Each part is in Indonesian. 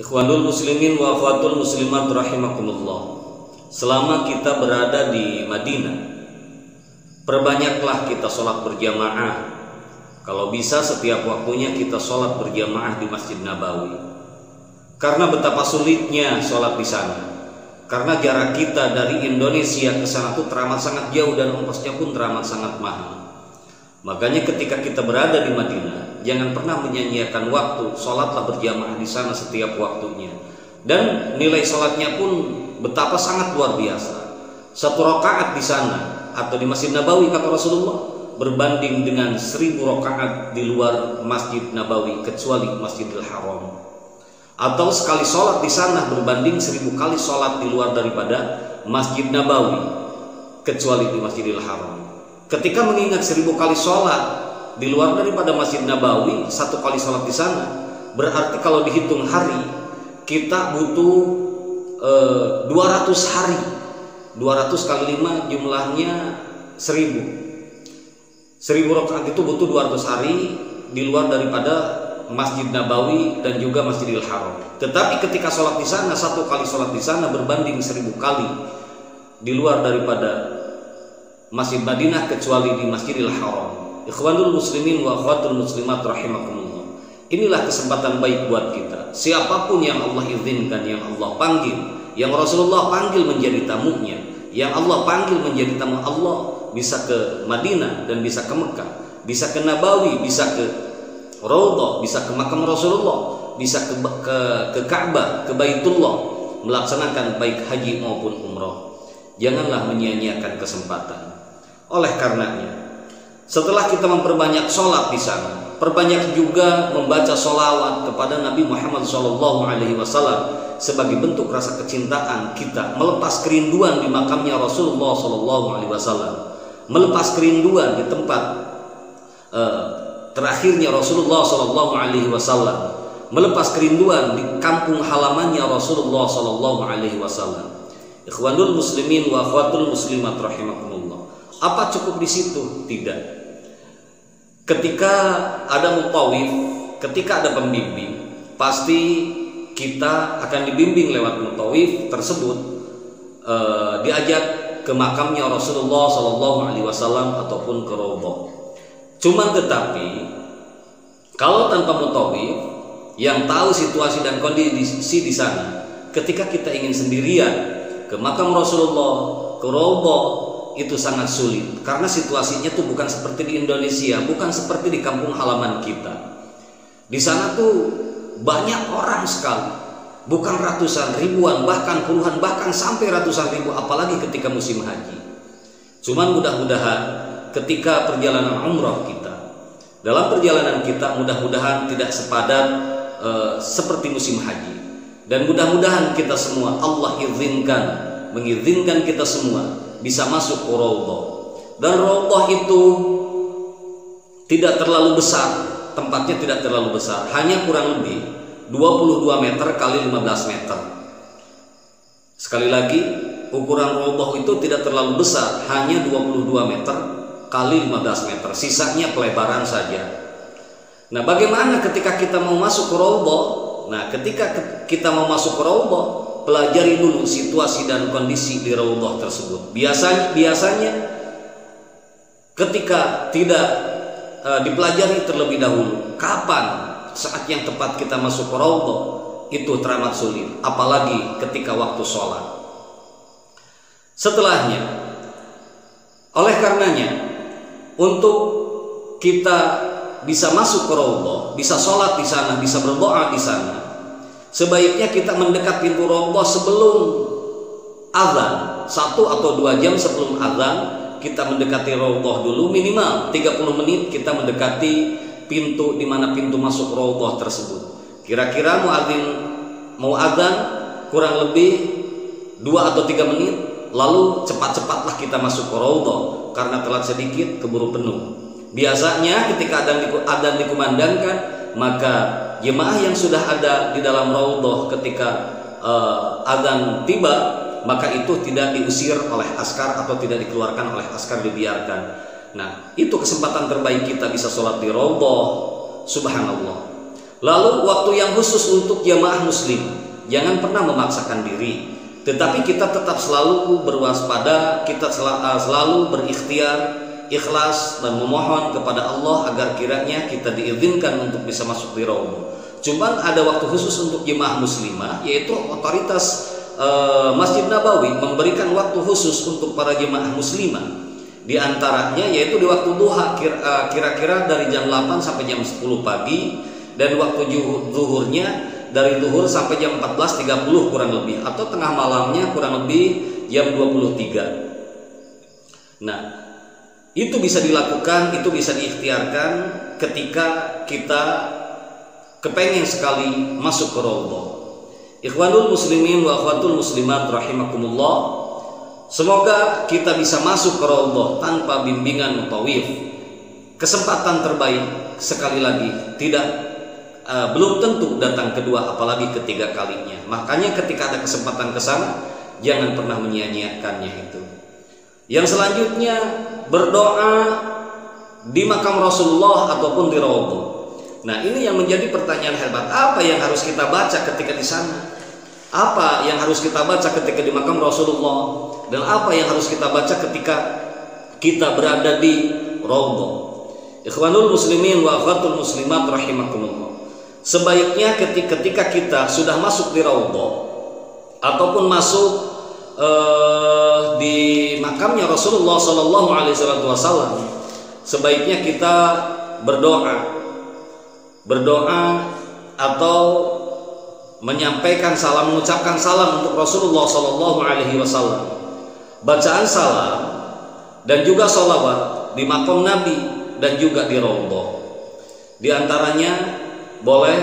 Ikhwanul muslimin wa akhwatul muslimat rahimakumullah. Selama kita berada di Madinah, perbanyaklah kita sholat berjamaah. Kalau bisa setiap waktunya kita sholat berjamaah di Masjid Nabawi. Karena betapa sulitnya sholat di sana. Karena jarak kita dari Indonesia ke sana itu teramat sangat jauh dan ongkosnya pun teramat sangat mahal. Makanya ketika kita berada di Madinah, jangan pernah menyia-nyiakan waktu, sholatlah berjamaah di sana setiap waktunya. Dan nilai sholatnya pun betapa sangat luar biasa. Satu rakaat di sana atau di Masjid Nabawi kata Rasulullah berbanding dengan 1000 rakaat di luar Masjid Nabawi kecuali Masjidil Haram. Atau sekali sholat di sana berbanding 1000 kali sholat di luar daripada Masjid Nabawi kecuali di Masjidil Haram. Ketika mengingat 1000 kali sholat di luar daripada Masjid Nabawi, 1 kali sholat di sana, berarti kalau dihitung hari kita butuh 200 hari. 200 kali 5 jumlahnya 1000. 1000 rakaat itu butuh 200 hari di luar daripada Masjid Nabawi dan juga Masjidil Haram. Tetapi ketika sholat di sana, 1 kali sholat di sana berbanding 1000 kali di luar daripada Masjid Madinah kecuali di Masjidil Haram. Ikhwanul muslimin wa akhwatul muslimat rahimakumullah. Inilah kesempatan baik buat kita. Siapapun yang Allah izinkan, yang Allah panggil, yang Rasulullah panggil menjadi tamunya, yang Allah panggil menjadi tamu Allah, bisa ke Madinah dan bisa ke Mekah, bisa ke Nabawi, bisa ke Raudhah, bisa ke makam Rasulullah, bisa ke Ka'bah, ke Baitullah, melaksanakan baik haji maupun umrah. Janganlah menyia-nyiakan kesempatan. Oleh karenanya, setelah kita memperbanyak sholat di sana, perbanyak juga membaca sholawat kepada Nabi Muhammad SAW sebagai bentuk rasa kecintaan kita, melepas kerinduan di makamnya Rasulullah SAW, melepas kerinduan di tempat terakhirnya Rasulullah SAW, melepas kerinduan di kampung halamannya Rasulullah SAW. Ikhwanul muslimin wa akhwatul muslimat rahimakumullah. Apa cukup di situ? Tidak. Ketika ada mutawif, ketika ada pembimbing, pasti kita akan dibimbing lewat mutawif tersebut, diajak ke makamnya Rasulullah SAW ataupun ke Raudhah. Cuman tetapi kalau tanpa mutawif yang tahu situasi dan kondisi di sana, ketika kita ingin sendirian ke makam Rasulullah, ke Raudhah, itu sangat sulit karena situasinya tuh bukan seperti di Indonesia, bukan seperti di kampung halaman kita. Di sana tuh banyak orang sekali, bukan ratusan, ribuan, bahkan puluhan, bahkan sampai ratusan ribu, apalagi ketika musim haji. Cuman mudah-mudahan ketika perjalanan umrah kita, dalam perjalanan kita mudah-mudahan tidak sepadat seperti musim haji. Dan mudah-mudahan kita semua Allah mengizinkan kita semua bisa masuk ke Raudhah. Dan Raudhah itu tidak terlalu besar, tempatnya tidak terlalu besar, hanya kurang lebih 22 meter kali 15 meter. Sekali lagi, ukuran Raudhah itu tidak terlalu besar, hanya 22 meter kali 15 meter, sisanya pelebaran saja. Nah, bagaimana ketika kita mau masuk ke Raudhah? Nah, ketika kita mau masuk ke Raudhah, pelajari dulu situasi dan kondisi di Raudhah tersebut. Biasanya ketika tidak dipelajari terlebih dahulu, kapan saat yang tepat kita masuk ke Raudhah, itu teramat sulit, apalagi ketika waktu sholat. Setelahnya, oleh karenanya, untuk kita bisa masuk ke Raudhah, bisa sholat di sana, bisa berdoa di sana, sebaiknya kita mendekat pintu Raudhah sebelum azan, 1 atau 2 jam sebelum azan kita mendekati Raudhah dulu, minimal 30 menit kita mendekati pintu di mana pintu masuk Raudhah tersebut. Kira-kira muadzin mau azan kurang lebih 2 atau 3 menit, lalu cepat-cepatlah kita masuk ke Raudhah karena telat sedikit keburu penuh. Biasanya ketika adzan dikumandangkan, maka jemaah yang sudah ada di dalam Raudhah ketika adzan tiba, maka itu tidak diusir oleh askar atau tidak dikeluarkan oleh askar, dibiarkan. Nah, itu kesempatan terbaik kita bisa sholat di Raudhah. Subhanallah. Lalu waktu yang khusus untuk jamaah muslim, jangan pernah memaksakan diri, tetapi kita tetap selalu berwaspada, kita selalu berikhtiar, ikhlas dan memohon kepada Allah agar kiranya kita diizinkan untuk bisa masuk di Raudhah. Cuman ada waktu khusus untuk jemaah muslimah, yaitu otoritas Masjid Nabawi memberikan waktu khusus untuk para jemaah muslimah. Di antaranya yaitu di waktu duha, kira-kira dari jam 8 sampai jam 10 pagi, dan waktu zuhurnya dari zuhur sampai jam 14.30 kurang lebih, atau tengah malamnya kurang lebih jam 23. Nah, itu bisa dilakukan, itu bisa diikhtiarkan ketika kita kepengen sekali masuk ke Raudhah. Ikhwanul muslimin wa akhwatul muslimat rahimakumullah, semoga kita bisa masuk ke Raudhah tanpa bimbingan mutawif. Kesempatan terbaik, sekali lagi, belum tentu datang kedua apalagi ketiga kalinya. Makanya ketika ada kesempatan ke sana, jangan pernah menyia-nyiakannya itu. Yang selanjutnya, berdoa di makam Rasulullah ataupun di Raudhah. Nah, ini yang menjadi pertanyaan hebat. Apa yang harus kita baca ketika di sana? Apa yang harus kita baca ketika di makam Rasulullah? Dan apa yang harus kita baca ketika kita berada di Raudhah? Ikhwanul muslimin wa akhwatul muslimat rahimakumullah. Sebaiknya ketika kita sudah masuk di Raudhah ataupun masuk di makamnya Rasulullah Sallallahu Alaihi Wasallam, sebaiknya kita berdoa atau menyampaikan salam, mengucapkan salam untuk Rasulullah Sallallahu Alaihi Wasallam. Bacaan salam dan juga sholawat di makam Nabi dan juga di Raudhah. Di antaranya boleh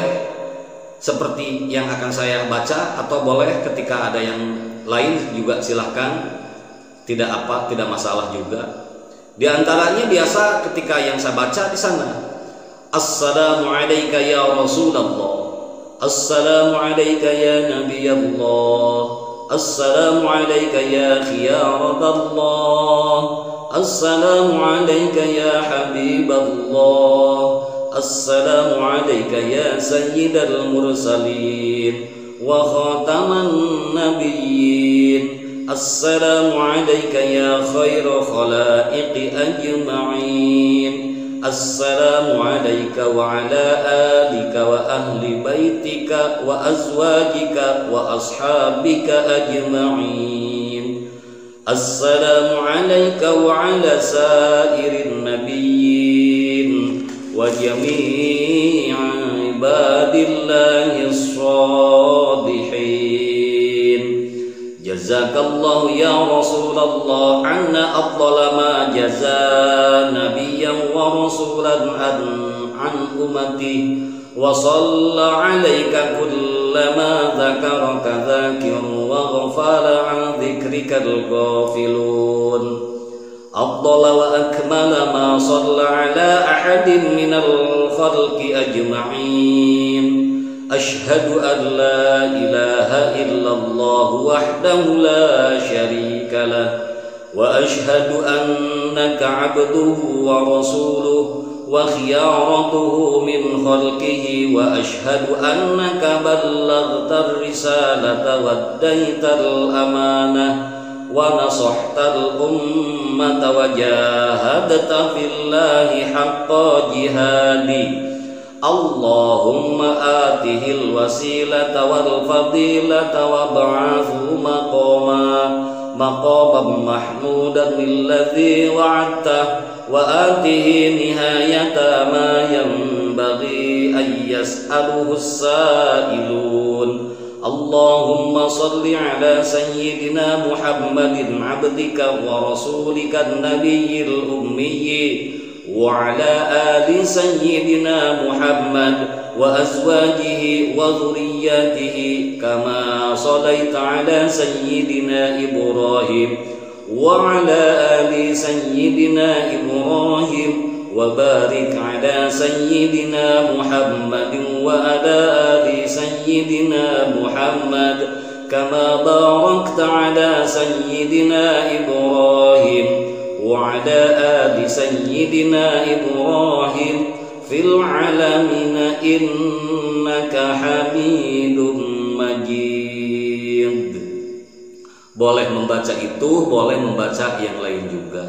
seperti yang akan saya baca, atau boleh ketika ada yang lain juga silahkan, tidak masalah juga. Di antaranya biasa ketika yang saya baca di sana, Assalamu alayka ya Rasulullah, Assalamu alayka ya Nabiyallah, Assalamu alayka ya Khiyaradallah, Assalamu alayka ya Habiballah, Assalamu alayka ya Sayyidal Mursalin wa Khataman Nabiyyin, Assalamu alayka ya Khairu Khalaiqi Ajma'in, Assalamu alayka wa ala alika wa ahli baitika wa azwajika wa ashabika ajma'in, Assalamu alayka wa ala sairin nabiyyin wa jami'i ibadillahi as-salihin. Jazakallahu ya Rasulullah anna afdala ma jaza nabiyyan wa rasulan an ummati, wa salla alayka kullama dzakaraka dzakirun wa ghafala an dzikrikal ghafilun. Afdala wa akmala ma salla ala ahadin minal khalqi ajma'in. Ashhadu an la ilaha illallah wahdahu la syarika lah, wa ashhadu annaka abduhu wa rasuluhu wa khiyaratuhu min khalqihi, wa ashhadu annaka ballaghta risalata wa addaytal amanah wa nasahtal ummata wa jahadta fillahi haqqa jihadi. Allahumma atihil wasilata wal fadilata wa ba'athu maqaman mahmudan alladhi wa'adta, wa atihi nihayata ma yanbaghi an yas'aluhu as-sa'ilun. Allahumma salli ala sayyidina Muhammadin abdika wa rasulika an-nabiyyil ummiyyi, wa ala ali sayyidina Muhammad wa azwajihi wa dhurriyyatihi, kama sallaita ala sayyidina Ibrahim wa ala ali sayyidina Ibrahim, wa barik ala sayyidina Muhammadin wa ala ali sayyidina Muhammad, kama barakta ala sayyidina Ibrahim wa ala ali sayyidina Ibrahim fil alamin innaka Hamidum Majid. Boleh membaca itu, boleh membaca yang lain juga.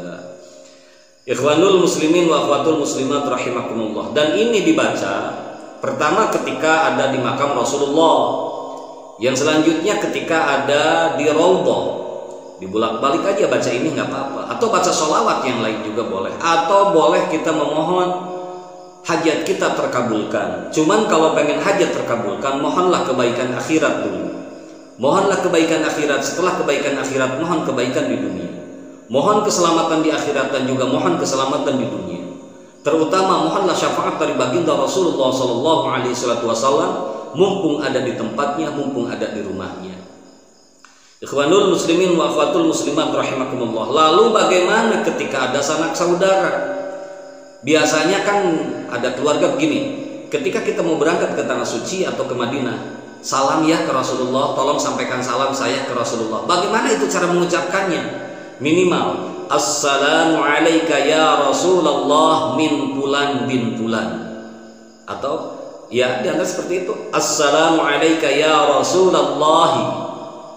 Ikhwanul muslimin wa akhwatul muslimat rahimakumullah. Dan ini dibaca pertama ketika ada di makam Rasulullah, yang selanjutnya ketika ada di Raudhah. Dibulak-balik aja baca ini nggak apa-apa, atau baca sholawat yang lain juga boleh, atau boleh kita memohon hajat kita terkabulkan. Cuman kalau pengen hajat terkabulkan, mohonlah kebaikan akhirat dulu. Mohonlah kebaikan akhirat, setelah kebaikan akhirat mohon kebaikan di dunia. Mohon keselamatan di akhirat dan juga mohon keselamatan di dunia. Terutama mohonlah syafaat dari baginda Rasulullah SAW, mumpung ada di tempatnya, mumpung ada di rumahnya. Ikhwanul muslimin wa akhwatul muslimat rahimakumullah. Lalu bagaimana ketika ada sanak saudara? Biasanya kan ada keluarga begini, ketika kita mau berangkat ke tanah suci atau ke Madinah, salam ya ke Rasulullah, tolong sampaikan salam saya ke Rasulullah. Bagaimana itu cara mengucapkannya? Minimal assalamu alayka ya Rasulullah min fulan bin fulan, atau ya dianggap seperti itu, assalamu alayka ya Rasulullah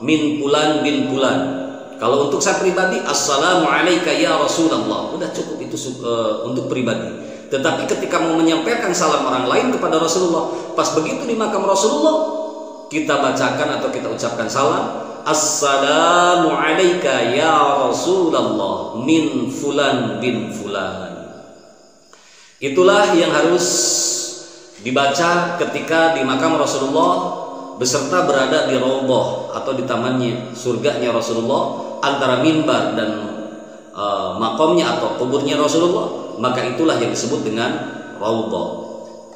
min fulan bin fulan. Kalau untuk saya pribadi, assalamu alayka ya Rasulullah, udah cukup itu untuk pribadi. Tetapi ketika mau menyampaikan salam orang lain kepada Rasulullah, pas begitu di makam Rasulullah, kita bacakan atau kita ucapkan salam, assalamu alayka ya Rasulullah min fulan bin fulan. Itulah yang harus dibaca ketika di makam Rasulullah beserta berada di Raudhah atau di tamannya surganya Rasulullah, antara mimbar dan makomnya atau kuburnya Rasulullah. Maka itulah yang disebut dengan Raudhah.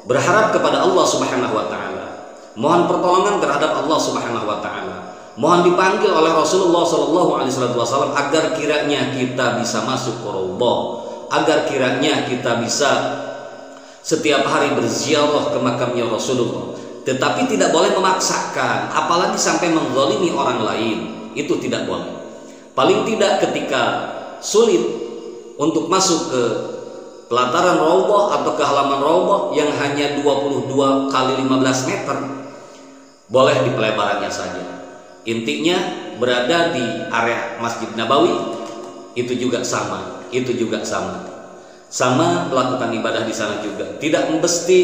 Berharap kepada Allah Subhanahu wa taala, mohon pertolongan terhadap Allah Subhanahu wa taala, mohon dipanggil oleh Rasulullah SAW agar kiranya kita bisa masuk ke Raudhah, agar kiranya kita bisa setiap hari berziarah ke makamnya Rasulullah. Tetapi tidak boleh memaksakan, apalagi sampai menzalimi orang lain, itu tidak boleh. Paling tidak ketika sulit untuk masuk ke pelataran Raudhah atau ke halaman Raudhah yang hanya 22 kali 15 meter, boleh di pelebarannya saja. Intinya berada di area Masjid Nabawi, itu juga sama, sama melakukan ibadah di sana juga. Tidak mesti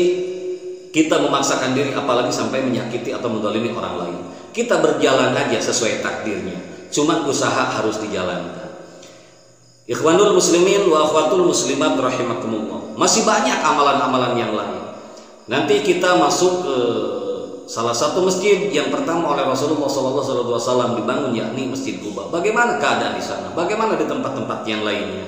kita memaksakan diri, apalagi sampai menyakiti atau menzalimi orang lain. Kita berjalan aja sesuai takdirnya, cuma usaha harus dijalankan. Ikhwanul muslimin wa akhwatul muslimat rahimakumullah. Masih banyak amalan-amalan yang lain. Nanti kita masuk ke salah satu masjid yang pertama oleh Rasulullah SAW dibangun, yakni Masjid Quba. Bagaimana keadaan di sana? Bagaimana di tempat-tempat yang lainnya?